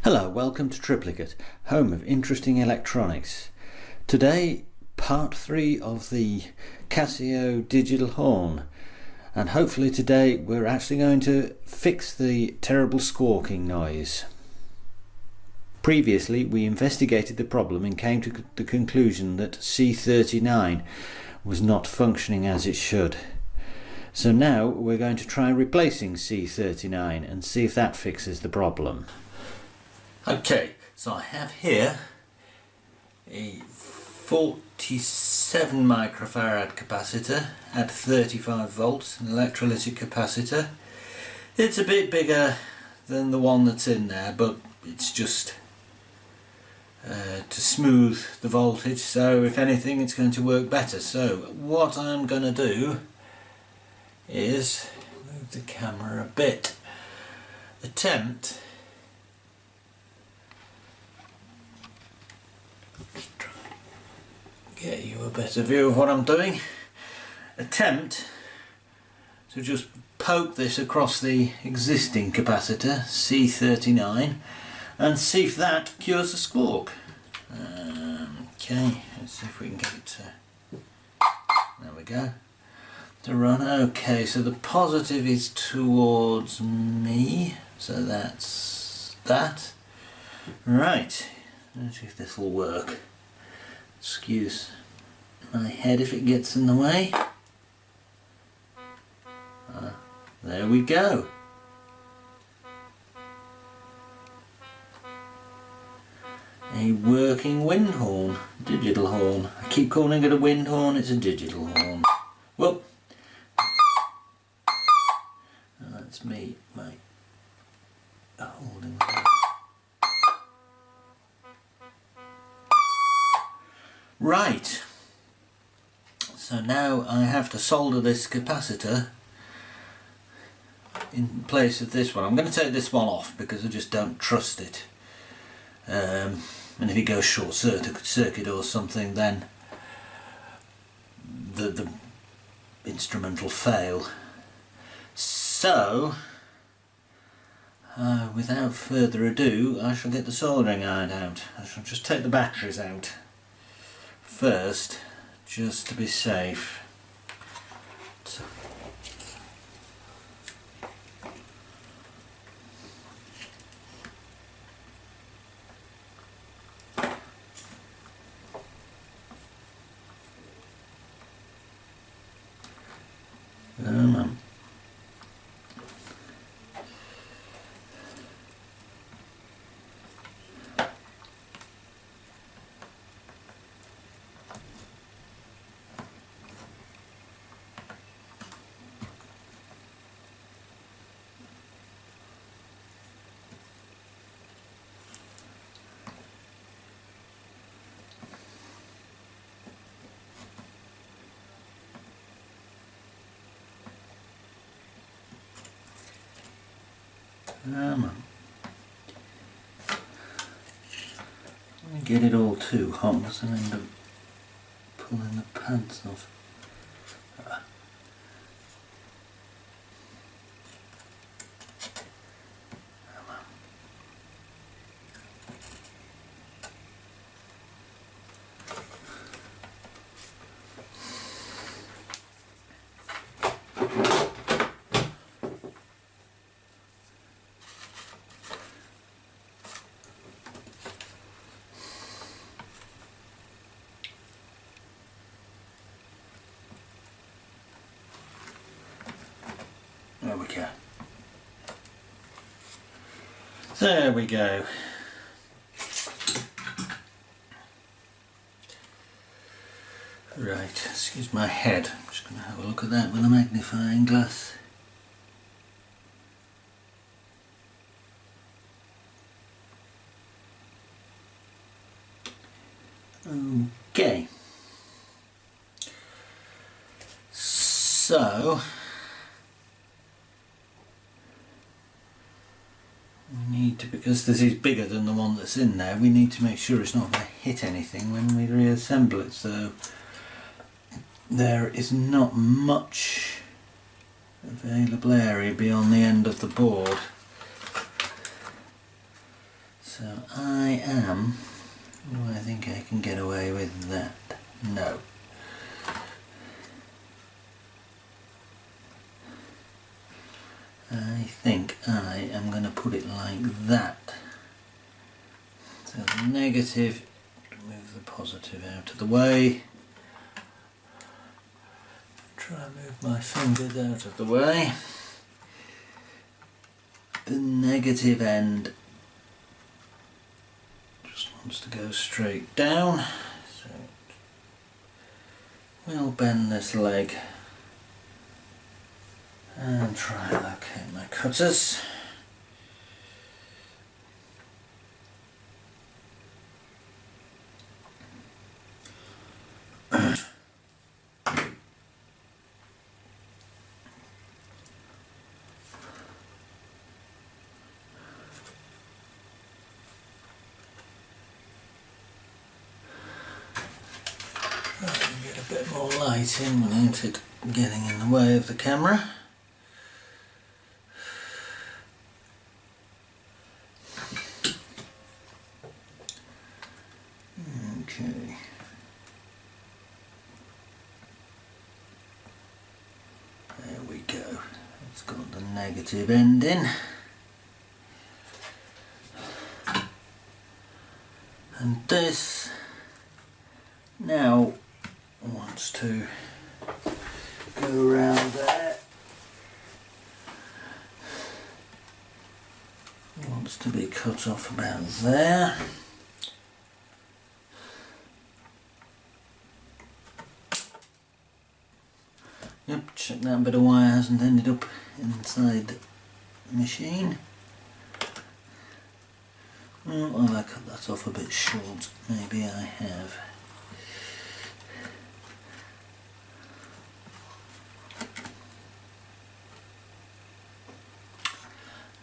Hello, welcome to Triplicate, home of interesting electronics. Today, part 3 of the Casio digital horn, and hopefully today we're actually going to fix the terrible squawking noise. Previously we investigated the problem and came to the conclusion that C39 was not functioning as it should. So now we're going to try replacing C39 and see if that fixes the problem. Okay, so I have here a 47 microfarad capacitor at 35 volts, an electrolytic capacitor. It's a bit bigger than the one that's in there, but it's just to smooth the voltage, so if anything it's going to work better. So what I'm going to do is move the camera a bit, attempt get you a better view of what I'm doing. Attempt to just poke this across the existing capacitor C39 and see if that cures the squawk. Okay, let's see if we can get it to, there we go, to run. Okay, so the positive is towards me, so that's that. Right, let's see if this will work. Excuse my head if it gets in the way. There we go. A working wind horn, digital horn. I keep calling it a wind horn, it's a digital horn. Well, that's me, mate. Holding that. Right, so now I have to solder this capacitor in place of this one. I'm going to take this one off because I just don't trust it, and if it goes short circuit or something, then the instrument will fail. So without further ado, I shall get the soldering iron out. I shall just take the batteries out first, just to be safe. So, get it all too hot, so I end up pulling the pants off. There we go. There we go. Right, excuse my head. I'm just going to have a look at that with a magnifying glass. Okay. So we need to, because this is bigger than the one that's in there, we need to make sure it's not going to hit anything when we reassemble it. So there is not much available area beyond the end of the board. So I am, do I think I can get away with that? No. I think I am going to put it like that. So the negative, move the positive out of the way. Try and move my fingers out of the way. The negative end just wants to go straight down. So we'll bend this leg and try and locate my cutters. Get a bit more light in without it getting in the way of the camera. Okay. There we go. It's got the negative end in. And this now wants to go around there. Wants to be cut off about there. Yep, check that bit of wire hasn't ended up inside the machine. Oh, have I cut that off a bit short? Maybe I have.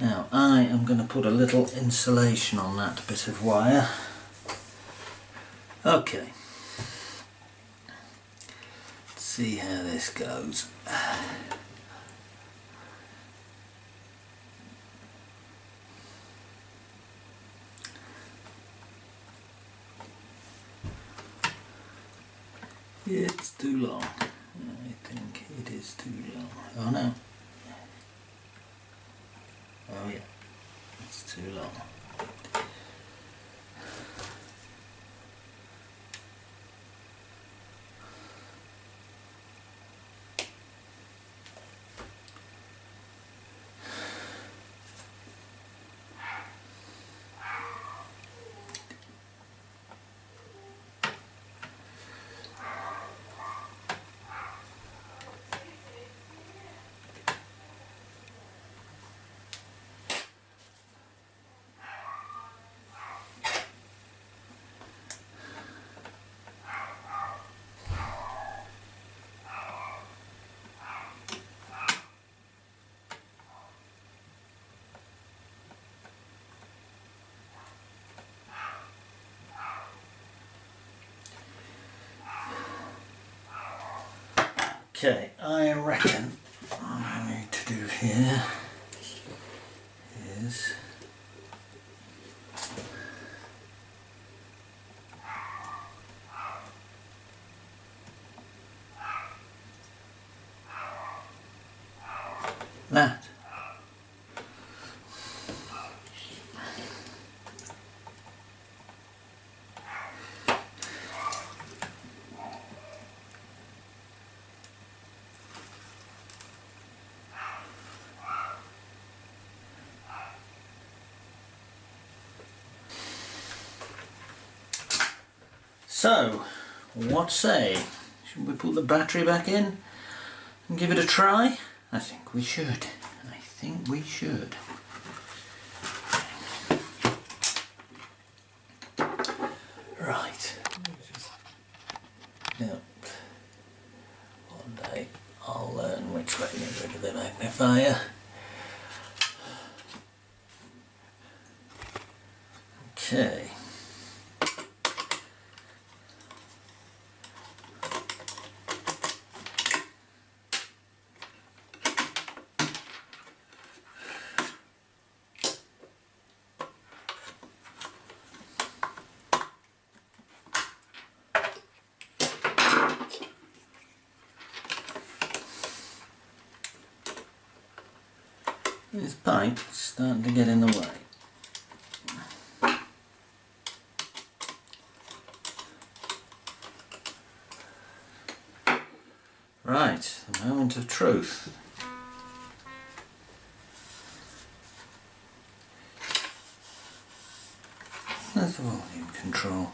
Now I am going to put a little insulation on that bit of wire. Okay. Let's see how this goes. It's too long. I think it is too long. Oh no. Oh yeah. It's too long. Okay, I reckon what I need to do here is that. So, what say? Should we put the battery back in and give it a try? I think we should. I think we should. Right. Now, one day I'll learn which way to get rid of the magnifier. Okay. This pipe is starting to get in the way. Right, the moment of truth. There's the volume control.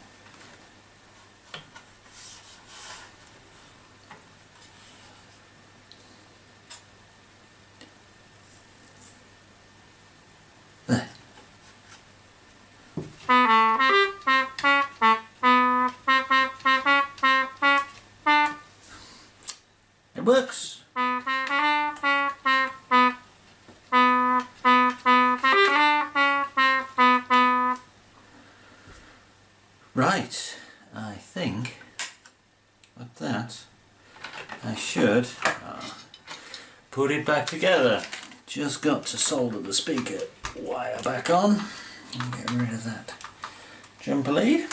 There. It works. Right, I think with that I should put it back together. Just got to solder the speaker wire back on and get rid of that jumper lead.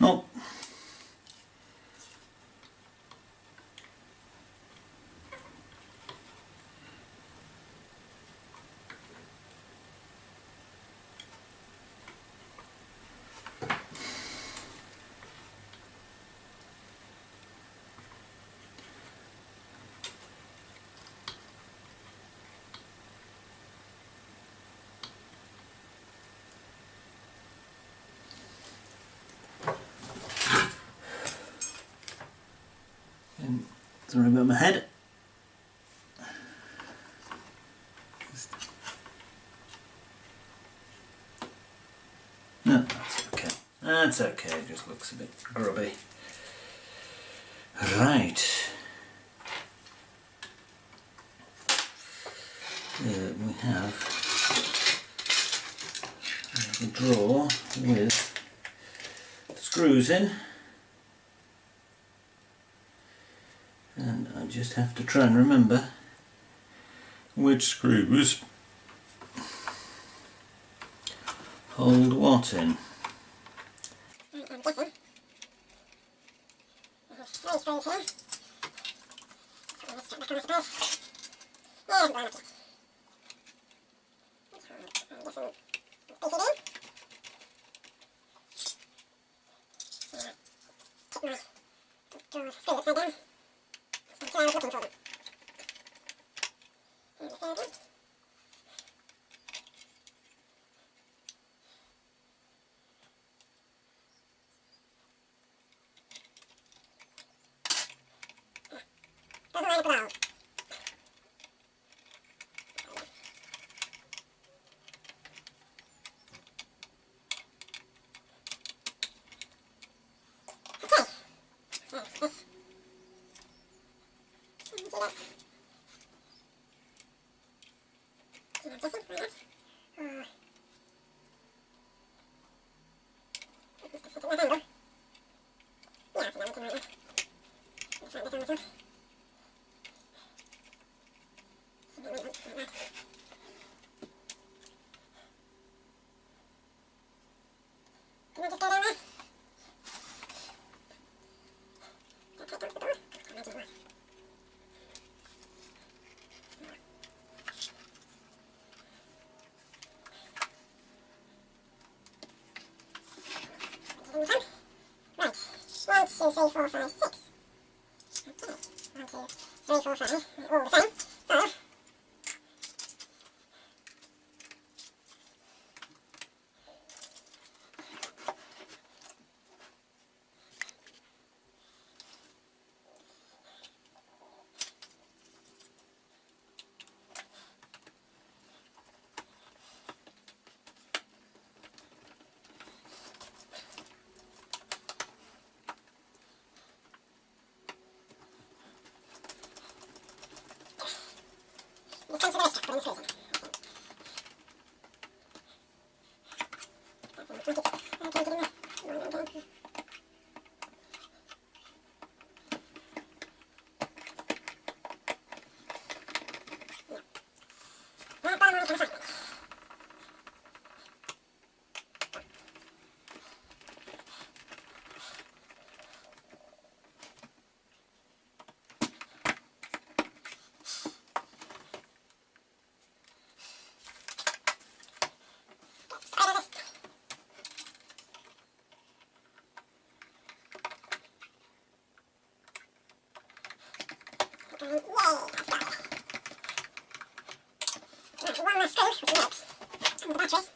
Oh. Sorry about my head. No, that's okay. That's okay, it just looks a bit grubby. Right. We have a drawer with screws in. And I just have to try and remember which screws hold what in. Right, 1, 2, 3, 4, 5, 6. Okay, 1, 2, 3, 4, 5, all the same. So, One last screw with the nuts and the batteries.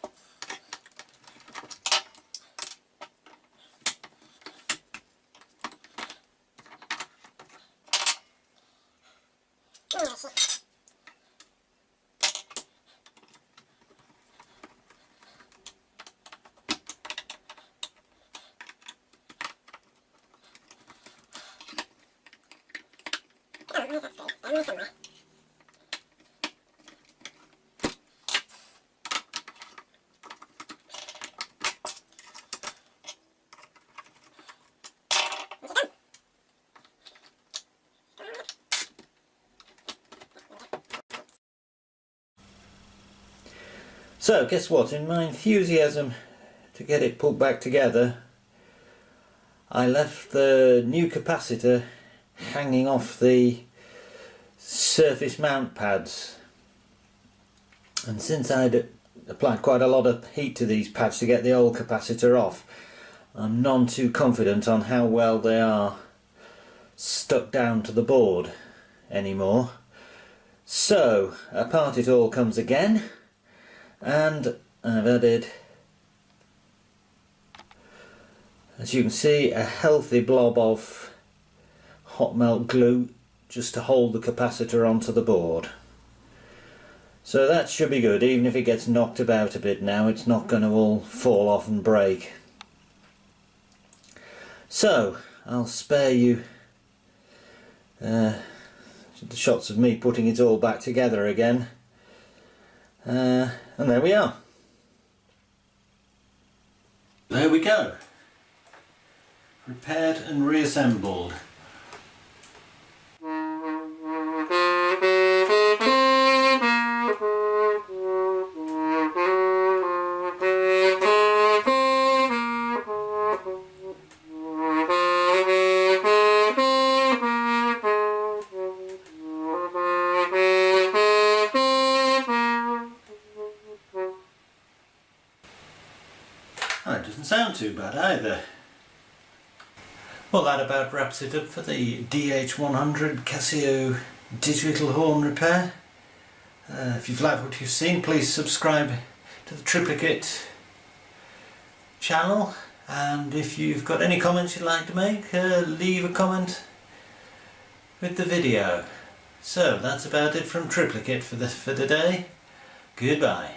Oh, where's that screw? Down there somewhere. So, guess what? In my enthusiasm to get it put back together, I left the new capacitor hanging off the surface mount pads. And since I'd applied quite a lot of heat to these pads to get the old capacitor off, I'm none too confident on how well they are stuck down to the board anymore. So, apart it all comes again. And I've added, as you can see, a healthy blob of hot melt glue just to hold the capacitor onto the board. So that should be good. Even if it gets knocked about a bit now, it's not going to all fall off and break. So I'll spare you the shots of me putting it all back together again. And there we are. There we go. Repaired and reassembled. Oh, it doesn't sound too bad either. Well, that about wraps it up for the DH100 Casio digital horn repair. If you've liked what you've seen, please subscribe to the Triplicate channel, and if you've got any comments you'd like to make, leave a comment with the video. So that's about it from Triplicate for today. Goodbye.